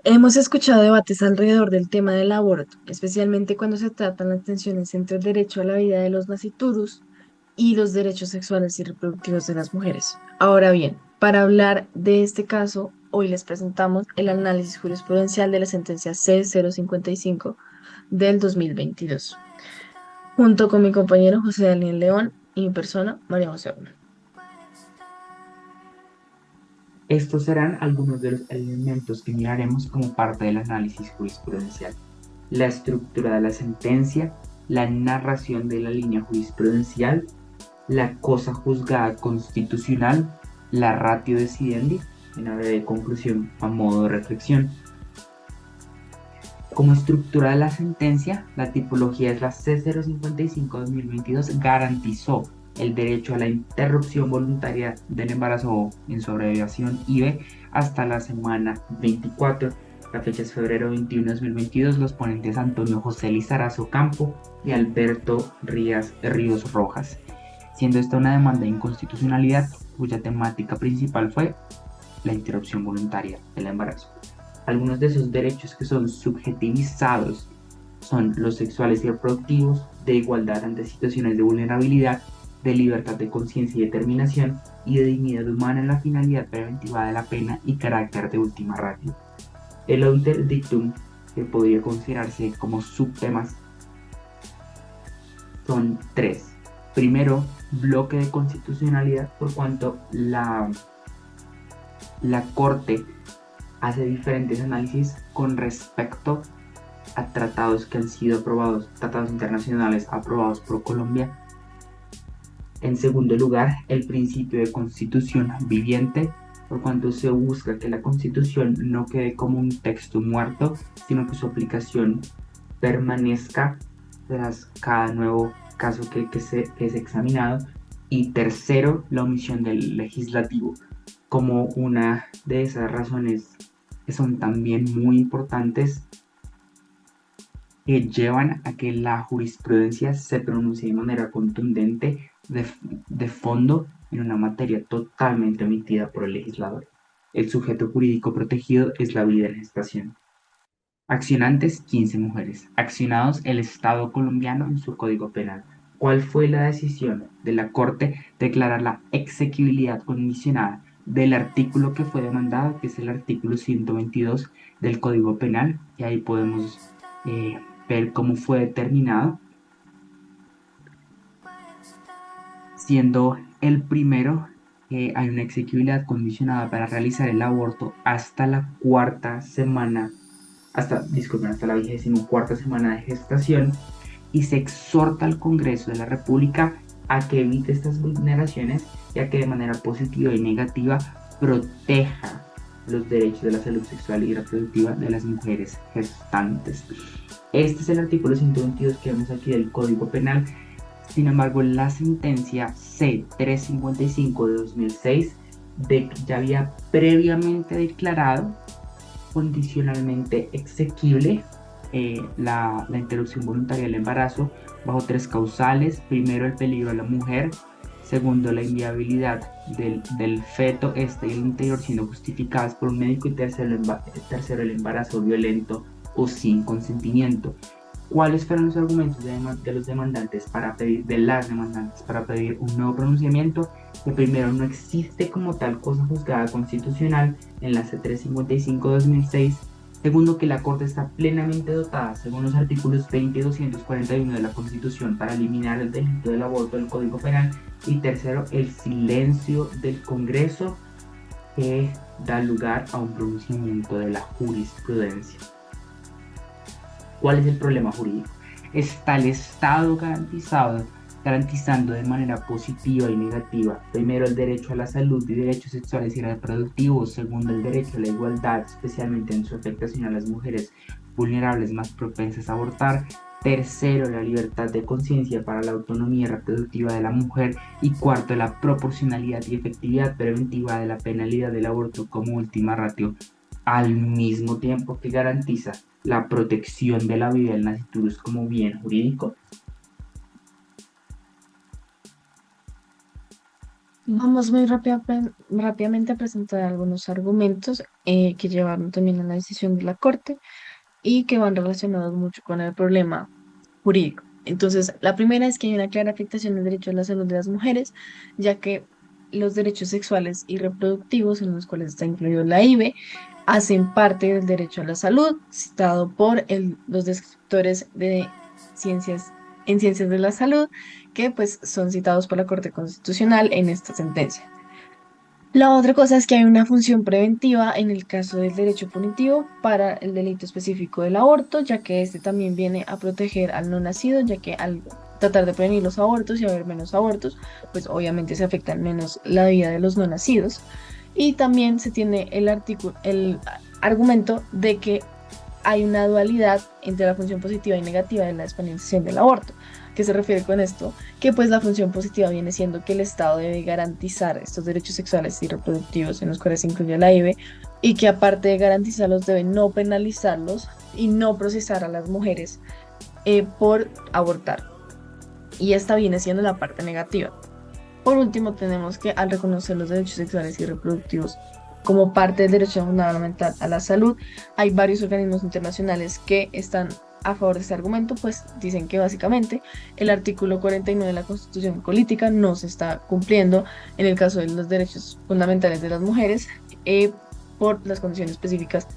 Hemos escuchado debates alrededor del tema del aborto, especialmente cuando se tratan las tensiones entre el derecho a la vida de los naciturus y los derechos sexuales y reproductivos de las mujeres. Ahora bien, para hablar de este caso, hoy les presentamos el análisis jurisprudencial de la sentencia C-055 del 2022, junto con mi compañero José Daniel León y mi persona, María José Orna. Estos serán algunos de los elementos que miraremos como parte del análisis jurisprudencial: la estructura de la sentencia, la narración de la línea jurisprudencial, la cosa juzgada constitucional, la ratio decidendi, una breve conclusión a modo de reflexión. Como estructura de la sentencia, la tipología es la C-055-2022, garantizó el derecho a la interrupción voluntaria del embarazo en su abreviación IVE hasta la semana 24. La fecha es febrero 21 de 2022. Los ponentes Antonio José Lizarazo Campo y Alberto Ríos Rojas, siendo esta una demanda de inconstitucionalidad cuya temática principal fue la interrupción voluntaria del embarazo. Algunos de esos derechos que son subjetivizados son los sexuales y reproductivos, de igualdad ante situaciones de vulnerabilidad, de libertad de conciencia y determinación, y de dignidad humana en la finalidad preventiva de la pena y carácter de última ratio. El obiter dictum, que podría considerarse como subtemas, son tres. Primero, bloque de constitucionalidad, por cuanto la Corte hace diferentes análisis con respecto a tratados que han sido aprobados, tratados internacionales aprobados por Colombia. En segundo lugar, el principio de constitución viviente, por cuanto se busca que la constitución no quede como un texto muerto, sino que su aplicación permanezca tras cada nuevo caso que es examinado. Y tercero, la omisión del legislativo, como una de esas razones que son también muy importantes, que llevan a que la jurisprudencia se pronuncie de manera contundente de fondo en una materia totalmente omitida por el legislador. El sujeto jurídico protegido es la vida en gestación. Accionantes: 15 mujeres. Accionados: el Estado colombiano en su Código Penal. ¿Cuál fue la decisión de la Corte? Declarar la exequibilidad condicionada del artículo que fue demandado, que es el artículo 122 del Código Penal, y ahí podemos eh, ver cómo fue determinado, siendo el primero que hay una exequibilidad condicionada para realizar el aborto hasta la cuarta semana, disculpen, hasta la 24ª semana de gestación, y se exhorta al Congreso de la República a que evite estas vulneraciones y a que de manera positiva y negativa proteja los derechos de la salud sexual y reproductiva de las mujeres gestantes. Este es el artículo 122 que vemos aquí del Código Penal. Sin embargo, la sentencia C-355 de 2006 ya había previamente declarado condicionalmente exequible la interrupción voluntaria del embarazo bajo tres causales: primero, el peligro a la mujer; segundo, la inviabilidad del feto y el interior siendo justificadas por un médico; y tercero, el embarazo violento o sin consentimiento. ¿Cuáles fueron los argumentos de los demandantes de las demandantes para pedir un nuevo pronunciamiento? Que primero, no existe como tal cosa juzgada constitucional en la C-355-2006. Segundo, que la Corte está plenamente dotada, según los artículos 20 y 241 de la Constitución, para eliminar el delito del aborto del Código Penal. Y tercero, el silencio del Congreso, que da lugar a un pronunciamiento de la jurisprudencia. ¿Cuál es el problema jurídico? Está el Estado garantizando de manera positiva y negativa: primero, el derecho a la salud y derechos sexuales y reproductivos; segundo, el derecho a la igualdad, especialmente en su afectación a las mujeres vulnerables más propensas a abortar; tercero, la libertad de conciencia para la autonomía reproductiva de la mujer; y cuarto, la proporcionalidad y efectividad preventiva de la penalidad del aborto como última ratio, al mismo tiempo que garantiza la protección de la vida del nasciturus como bien jurídico. Vamos muy rápidamente a presentar algunos argumentos que llevaron también a la decisión de la Corte y que van relacionados mucho con el problema jurídico. Entonces, la primera es que hay una clara afectación del derecho a la salud de las mujeres, ya que los derechos sexuales y reproductivos, en los cuales está incluido la IVE, hacen parte del derecho a la salud, citado por los descriptores de ciencias en ciencias de la salud, que pues son citados por la Corte Constitucional en esta sentencia. La otra cosa es que hay una función preventiva en el caso del derecho punitivo para el delito específico del aborto, ya que este también viene a proteger al no nacido, ya que al tratar de prevenir los abortos y haber menos abortos, pues obviamente se afecta menos la vida de los no nacidos. Y también se tiene el argumento de que hay una dualidad entre la función positiva y negativa de la despenalización del aborto. ¿Qué se refiere con esto? Que pues la función positiva viene siendo que el Estado debe garantizar estos derechos sexuales y reproductivos en los cuales se incluye la IVE y que aparte de garantizarlos debe no penalizarlos y no procesar a las mujeres por abortar. Y esta viene siendo la parte negativa. Por último, tenemos que al reconocer los derechos sexuales y reproductivos como parte del derecho fundamental a la salud, hay varios organismos internacionales que están a favor de este argumento, pues dicen que básicamente el artículo 49 de la Constitución Política no se está cumpliendo en el caso de los derechos fundamentales de las mujeres por las condiciones específicas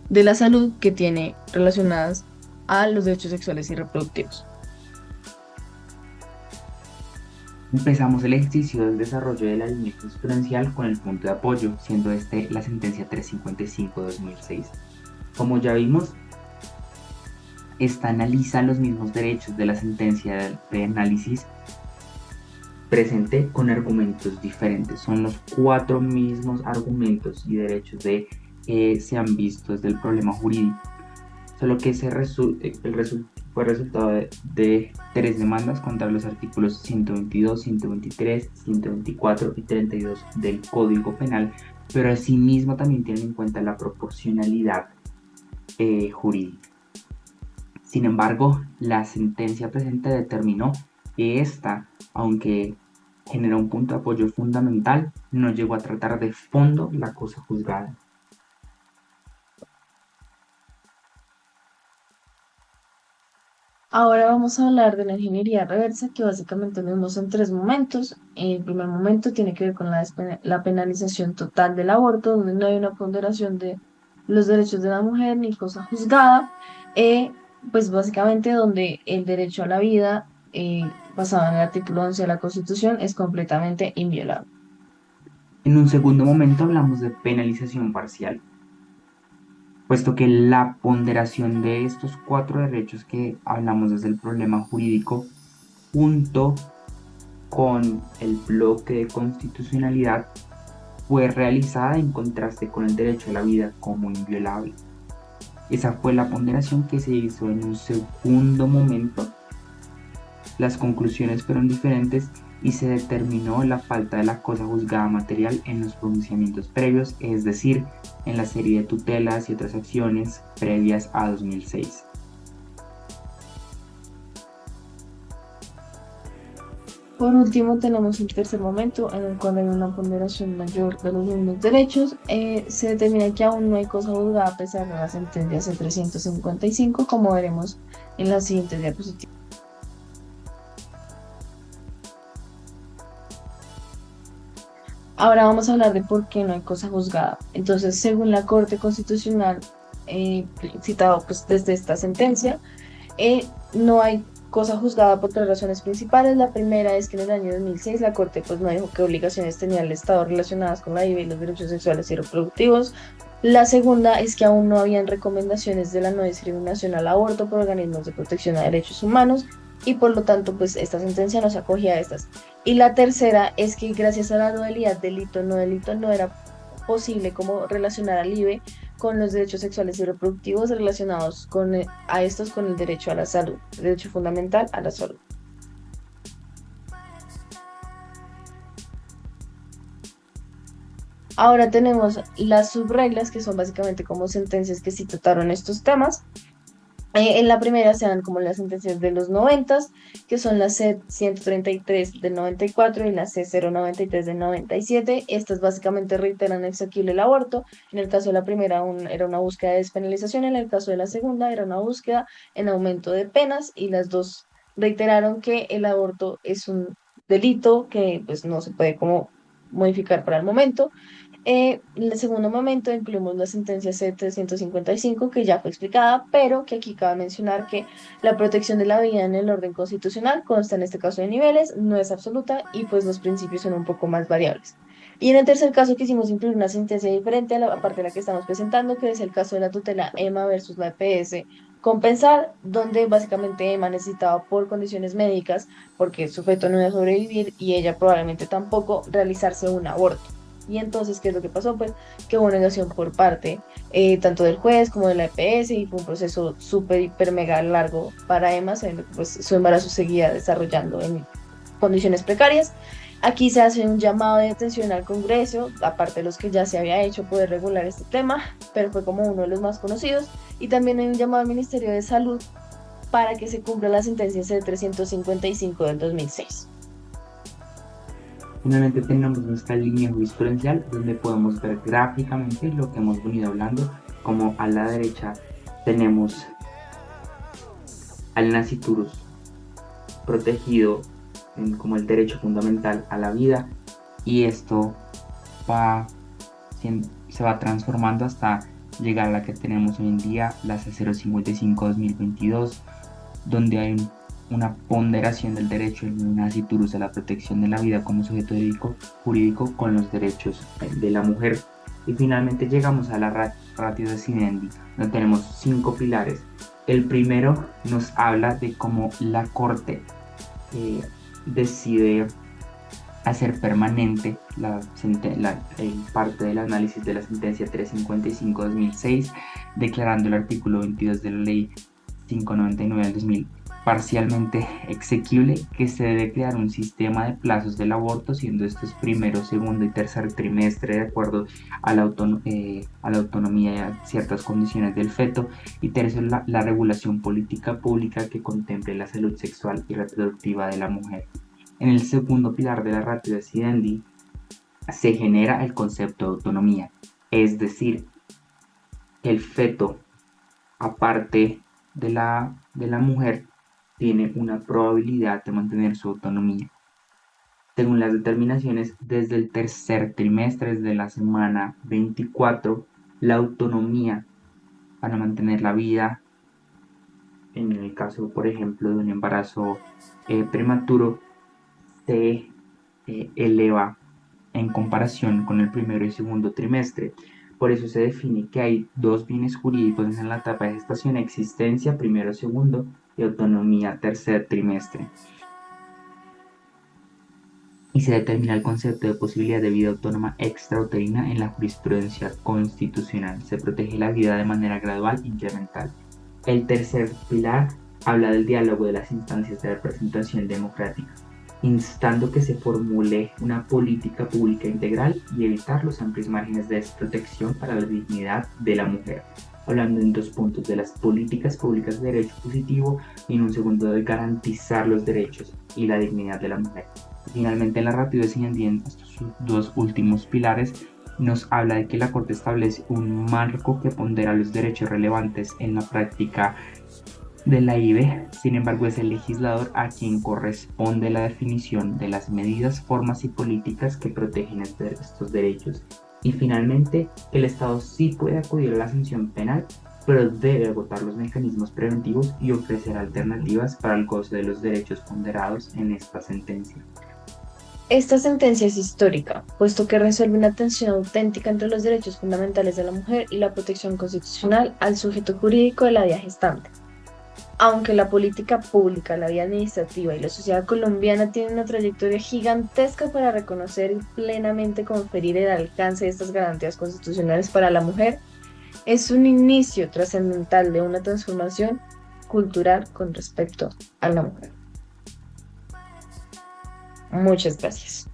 de la salud que tiene relacionadas a los derechos sexuales y reproductivos. Empezamos el ejercicio del desarrollo de la línea jurisprudencial con el punto de apoyo, siendo este la sentencia 355/2006. Como ya vimos, esta analiza los mismos derechos de la sentencia de análisis presente con argumentos diferentes. Son los cuatro mismos argumentos y derechos que se han visto desde el problema jurídico, solo que fue resultado de tres demandas contra los artículos 122, 123, 124 y 32 del Código Penal, pero asimismo también tienen en cuenta la proporcionalidad jurídica. Sin embargo, la sentencia presente determinó que esta, aunque genera un punto de apoyo fundamental, no llegó a tratar de fondo la cosa juzgada. Ahora vamos a hablar de la ingeniería reversa, que básicamente lo vemos en tres momentos. El primer momento tiene que ver con la penalización total del aborto, donde no hay una ponderación de los derechos de la mujer ni cosa juzgada. Pues básicamente donde el derecho a la vida, basado en el artículo 11 de la Constitución, es completamente inviolable. En un segundo momento hablamos de penalización parcial, puesto que la ponderación de estos cuatro derechos que hablamos desde el problema jurídico, junto con el bloque de constitucionalidad, fue realizada en contraste con el derecho a la vida como inviolable. Esa fue la ponderación que se hizo en un segundo momento. Las conclusiones fueron diferentes y se determinó la falta de la cosa juzgada material en los pronunciamientos previos, es decir, en la serie de tutelas y otras acciones previas a 2006. Por último, tenemos un tercer momento en el cual hay una ponderación mayor de los mismos derechos. Se determina que aún no hay cosa juzgada a pesar de la sentencia C-355, como veremos en las siguientes diapositivas. Ahora vamos a hablar de por qué no hay cosa juzgada. Entonces, según la Corte Constitucional, citado pues, desde esta sentencia, no hay cosa juzgada por tres razones principales. La primera es que en el año 2006 la Corte pues no dijo qué obligaciones tenía el Estado relacionadas con la IVA y los derechos sexuales y reproductivos. La segunda es que aún no habían recomendaciones de la no discriminación al aborto por organismos de protección a derechos humanos y por lo tanto pues esta sentencia no se acogía a estas. Y la tercera es que gracias a la dualidad delito no era posible como relacionar al IVE con los derechos sexuales y reproductivos relacionados a estos con el derecho a la salud, el derecho fundamental a la salud. Ahora tenemos las subreglas, que son básicamente como sentencias que sí trataron estos temas. En la primera se dan como las sentencias de los 90, que son la C 133 del 94 y la C 093 del 97. Estas básicamente reiteran exequible el aborto. En el caso de la primera era una búsqueda de despenalización, en el caso de la segunda era una búsqueda en aumento de penas y las dos reiteraron que el aborto es un delito que pues no se puede como modificar para el momento. En el segundo momento incluimos la sentencia C-355, que ya fue explicada, pero que aquí cabe mencionar que la protección de la vida en el orden constitucional consta en este caso de niveles, no es absoluta y pues los principios son un poco más variables. Y en el tercer caso quisimos incluir una sentencia diferente a la parte de la que estamos presentando, que es el caso de la tutela EMA versus la EPS compensar, donde básicamente Emma necesitaba por condiciones médicas, porque su feto no iba a sobrevivir y ella probablemente tampoco, realizarse un aborto. Y entonces, ¿qué es lo que pasó? Pues que hubo negación por parte tanto del juez como de la EPS y fue un proceso súper, hiper, mega largo para Emma, sabiendo que pues, su embarazo seguía desarrollando en condiciones precarias. Aquí se hace un llamado de atención al Congreso, aparte de los que ya se había hecho, poder regular este tema, pero fue como uno de los más conocidos. Y también hay un llamado al Ministerio de Salud para que se cumpla la sentencia C-355 del 2006. Finalmente tenemos nuestra línea jurisprudencial donde podemos ver gráficamente lo que hemos venido hablando, como a la derecha tenemos al nasciturus protegido como el derecho fundamental a la vida, y esto va, se va transformando hasta llegar a la que tenemos hoy en día, la C055-2022, donde hay una ponderación del derecho del nasciturus a la protección de la vida como sujeto jurídico con los derechos de la mujer. Y finalmente llegamos a la ratio decidendi, donde tenemos 5 pilares. El primero nos habla de cómo la Corte decide hacer permanente parte del análisis de la sentencia 355-2006, declarando el artículo 22 de la ley 599 del 2000 parcialmente exequible, que se debe crear un sistema de plazos del aborto, siendo estos primero, segundo y tercer trimestre de acuerdo a la autonomía y a ciertas condiciones del feto, y tercero, la regulación política pública que contemple la salud sexual y reproductiva de la mujer. En el segundo pilar de la ratio decidendi se genera el concepto de autonomía, es decir, el feto, aparte de la mujer, tiene una probabilidad de mantener su autonomía. Según las determinaciones, desde el tercer trimestre, desde la semana 24, la autonomía para mantener la vida, en el caso, por ejemplo, de un embarazo prematuro, se eleva en comparación con el primero y segundo trimestre. Por eso se define que hay dos bienes jurídicos en la etapa de gestación: existencia, primero, segundo, y autonomía, tercer trimestre. Y se determina el concepto de posibilidad de vida autónoma extrauterina en la jurisprudencia constitucional. Se protege la vida de manera gradual e incremental. El tercer pilar habla del diálogo de las instancias de representación democrática, instando que se formule una política pública integral y evitar los amplios márgenes de desprotección para la dignidad de la mujer. Hablando en 2 puntos de las políticas públicas de derecho positivo y en un segundo de garantizar los derechos y la dignidad de la mujer. Finalmente, en la ratio decidendi, en estos 2 últimos pilares, nos habla de que la Corte establece un marco que pondera los derechos relevantes en la práctica de la IVE. Sin embargo, es el legislador a quien corresponde la definición de las medidas, formas y políticas que protegen estos derechos. Y finalmente, el Estado sí puede acudir a la sanción penal, pero debe agotar los mecanismos preventivos y ofrecer alternativas para el goce de los derechos ponderados en esta sentencia. Esta sentencia es histórica, puesto que resuelve una tensión auténtica entre los derechos fundamentales de la mujer y la protección constitucional al sujeto jurídico de la vida gestante. Aunque la política pública, la vida administrativa y la sociedad colombiana tienen una trayectoria gigantesca para reconocer y plenamente conferir el alcance de estas garantías constitucionales para la mujer, es un inicio trascendental de una transformación cultural con respecto a la mujer. Muchas gracias.